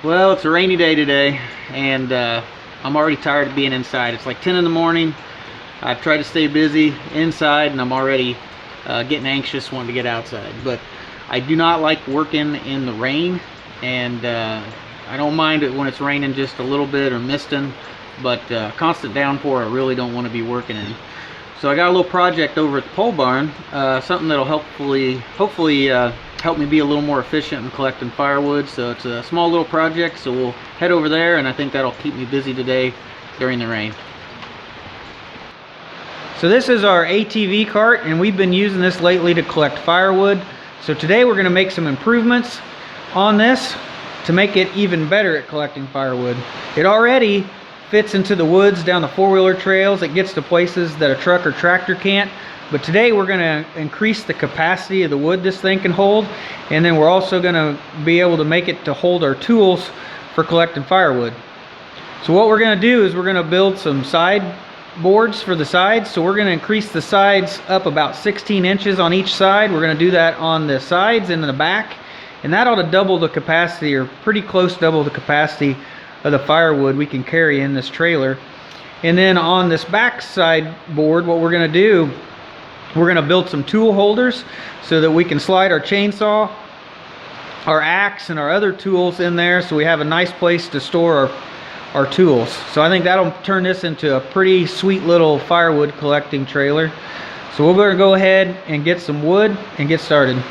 Well, it's a rainy day today, and I'm already tired of being inside. It's like 10 in the morning. I've tried to stay busy inside, and I'm already getting anxious wanting to get outside. But I do not like working in the rain, and I don't mind it when it's raining just a little bit or misting, but constant downpour I really don't want to be working in. So I got a little project over at the pole barn, something that'll hopefully help me be a little more efficient in collecting firewood. So it's a small little project, so we'll head over there, and I think that'll keep me busy today during the rain. So this is our ATV cart, and we've been using this lately to collect firewood. So today we're going to make some improvements on this to make it even better at collecting firewood. It already fits into the woods down the four-wheeler trails. It gets to places that a truck or tractor can't. But today we're going to increase the capacity of the wood this thing can hold, and then we're also going to be able to make it to hold our tools for collecting firewood. So what we're going to do is we're going to build some sideboards for the sides. So we're going to increase the sides up about 16 inches on each side. We're going to do that on the sides and in the back, and that ought to double the capacity, or pretty close to double the capacity of the firewood we can carry in this trailer. And then on this back side board, what we're going to do, we're going to build some tool holders so that we can slide our chainsaw, our axe, and our other tools in there, so we have a nice place to store our tools. So I think that'll turn this into a pretty sweet little firewood collecting trailer. So we're going to go ahead and get some wood and get started.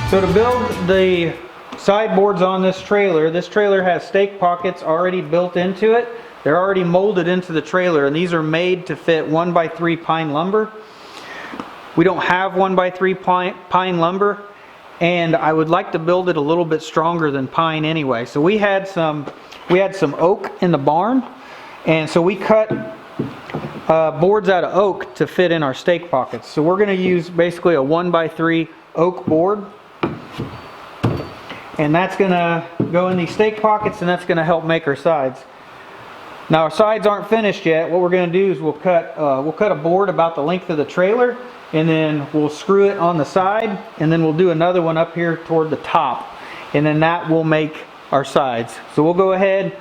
So to build the sideboards on this trailer has stake pockets already built into it. They're already molded into the trailer, and these are made to fit 1x3 pine lumber. We don't have 1x3 pine lumber, and I would like to build it a little bit stronger than pine anyway. So we had some oak in the barn, and so we cut boards out of oak to fit in our stake pockets. So we're going to use basically a 1x3 oak board, and that's going to go in these stake pockets, and that's going to help make our sides. Now our sides aren't finished yet. What we're going to do is we'll cut a board about the length of the trailer, and then we'll screw it on the side, and then we'll do another one up here toward the top, and then that will make our sides. So we'll go ahead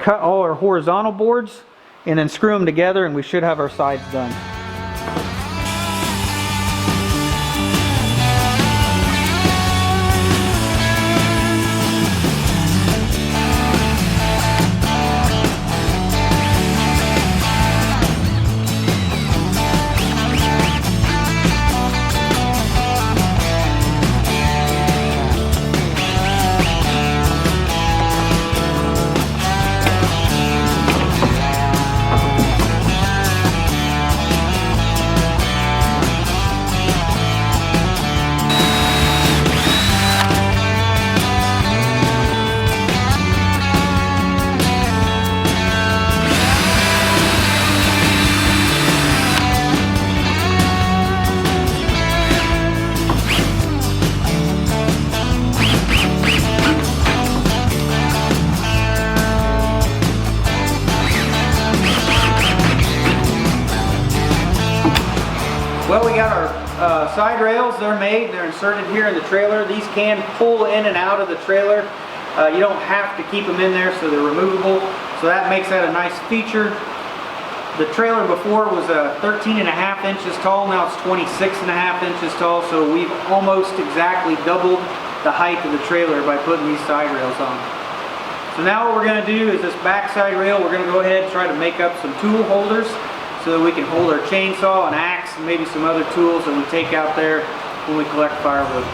cut all our horizontal boards and then screw them together, and we should have our sides done. Well, we got our side rails. They're made. They're inserted here in the trailer. These can pull in and out of the trailer. You don't have to keep them in there, so they're removable. So that makes that a nice feature. The trailer before was 13.5 inches tall. Now it's 26.5 inches tall. So we've almost exactly doubled the height of the trailer by putting these side rails on. So now what we're going to do is this back side rail, we're going to go ahead and try to make up some tool holders so that we can hold our chainsaw and axe and maybe some other tools that we take out there when we collect firewood.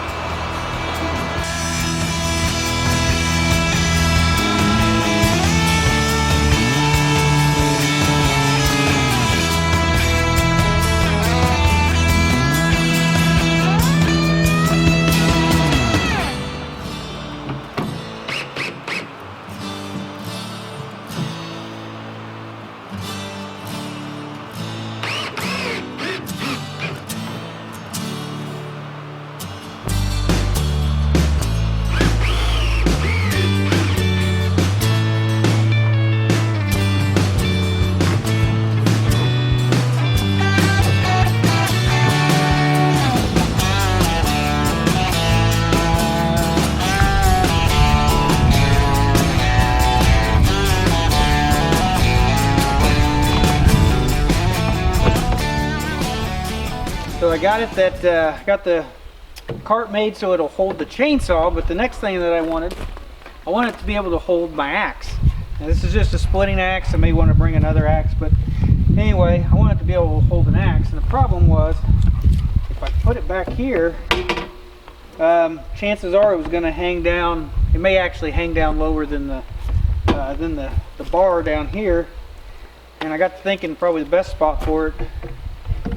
I got it that got the cart made so it'll hold the chainsaw, but the next thing that I wanted it to be able to hold my axe. Now this is just a splitting axe. I may want to bring another axe, but anyway, I want it to be able to hold an axe. And the problem was, if I put it back here, chances are it was going to hang down. It may actually hang down lower than the bar down here. And I got to thinking probably the best spot for it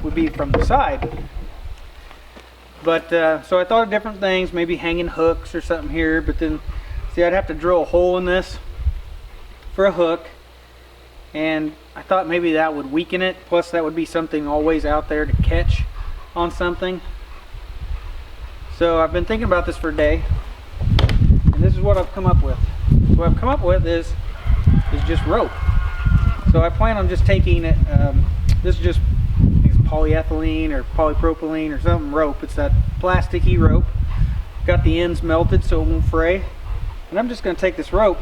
would be from the side. But so I thought of different things, maybe hanging hooks or something here, but then see, I'd have to drill a hole in this for a hook, and I thought maybe that would weaken it, plus that would be something always out there to catch on something. So I've been thinking about this for a day, and this is what I've come up with. So what I've come up with is just rope. So I plan on just taking it, this is just polyethylene or polypropylene or something rope. It's that plasticky rope. Got the ends melted so it won't fray. And I'm just going to take this rope,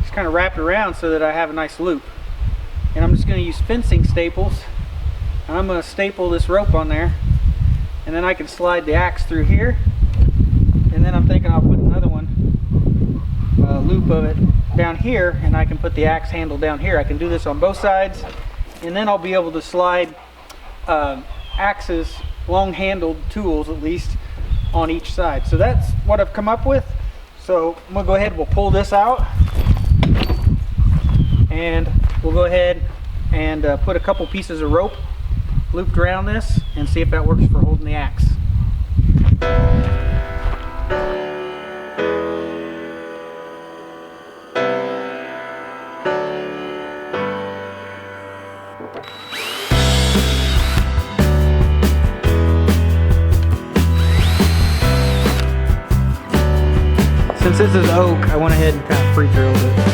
just kind of wrap it around so that I have a nice loop. And I'm just going to use fencing staples. And I'm going to staple this rope on there. And then I can slide the axe through here. And then I'm thinking I'll put another one, loop of it down here, and I can put the axe handle down here. I can do this on both sides. And then I'll be able to slide axes, long-handled tools at least, on each side. So that's what I've come up with. So I'm going to go ahead, we'll pull this out, and we'll go ahead and put a couple pieces of rope looped around this and see if that works for holding the axe. Since this is oak, I went ahead and kind of pre-drilled it.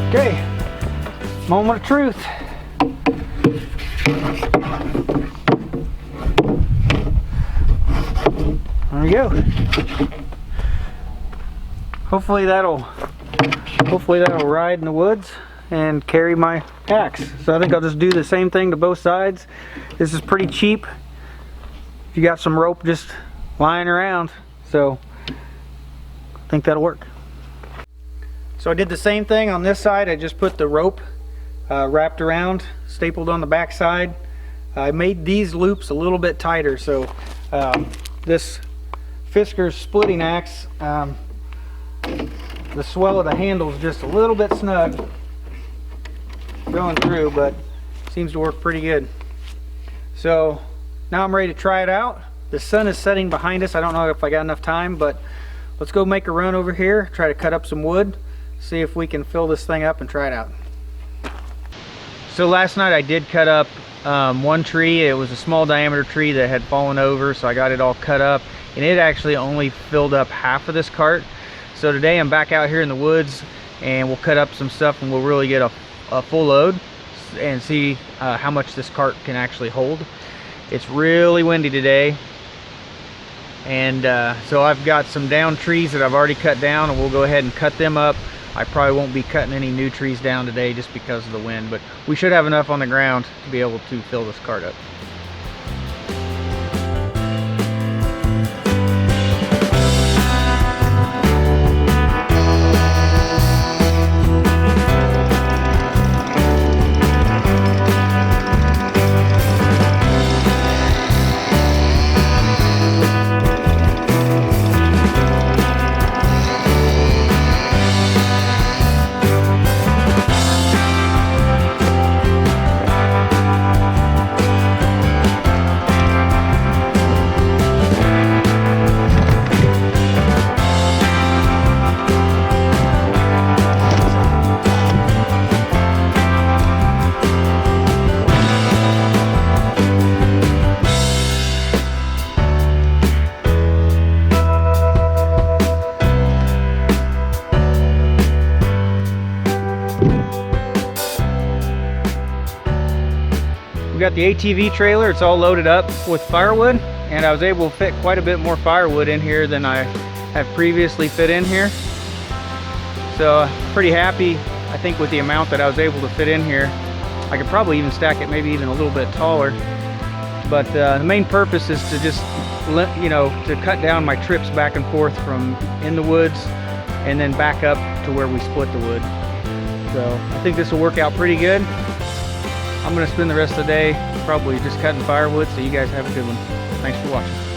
Okay, moment of truth. There we go. Hopefully that'll ride in the woods and carry my axe. So I think I'll just do the same thing to both sides. This is pretty cheap. You got some rope just lying around, so I think that'll work. So I did the same thing on this side. I just put the rope wrapped around, stapled on the back side. I made these loops a little bit tighter, so this Fisker's splitting axe, the swell of the handle is just a little bit snug going through, but seems to work pretty good. So now I'm ready to try it out. The sun is setting behind us. I don't know if I got enough time, but let's go make a run over here, try to cut up some wood, see if we can fill this thing up and try it out. So last night I did cut up one tree. It was a small diameter tree that had fallen over, so I got it all cut up, and it actually only filled up half of this cart. So today I'm back out here in the woods, and we'll cut up some stuff, and we'll really get a full load and see how much this cart can actually hold. It's really windy today, and so I've got some down trees that I've already cut down, and we'll go ahead and cut them up. I probably won't be cutting any new trees down today just because of the wind, but we should have enough on the ground to be able to fill this cart up. got the ATV trailer. It's all loaded up with firewood, and I was able to fit quite a bit more firewood in here than I have previously fit in here. So pretty happy, I think, with the amount that I was able to fit in here. I could probably even stack it maybe even a little bit taller. But the main purpose is to just, you know, to cut down my trips back and forth from in the woods and then back up to where we split the wood. So I think this will work out pretty good. I'm gonna spend the rest of the day probably just cutting firewood, so you guys have a good one. Thanks for watching.